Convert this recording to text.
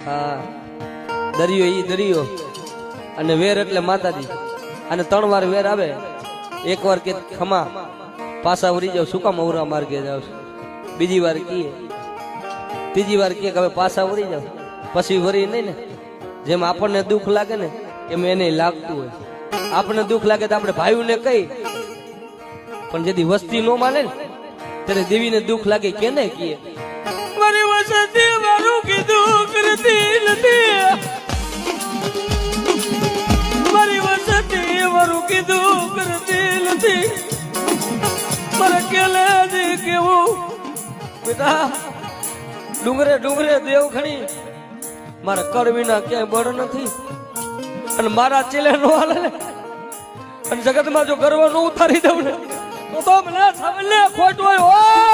હા દરિયો ઈ દરિયો અને વેર એટલે માતાજી અને 3 વાર વેર આવે એક વાર કે ખમા પાછા વરી જાવ શું કામ અવરા માર્ગે જાવ બીજી વાર કીએ ત્રીજી વાર કે હવે પાછા વરી જાવ પછી વરી નહીં ને જેમ આપણને દુઃખ લાગે ને એમ એને લાગતું હોય આપણને દુઃખ લાગે તો આપણે ભાઈઓને કહી પણ જેથી વસ્તી નો માને ને ત્યારે દેવીને દુઃખ લાગે કેને કીએ મારી વસતી મારું કીધું કરતી નથી મારી વસતી મારું કીધું કરતી નથી મારે કેલે દી કેવું બેટા ડુંગરે ડુંગરે દેવ ખણી મારા કર વિના ક્યાંય બળ નથી અને મારા ચેલે નો હાલે અને જગતમાં જો ગર્વ નો ઉતારી દઉં ને તો મને સામે ખોટ હોય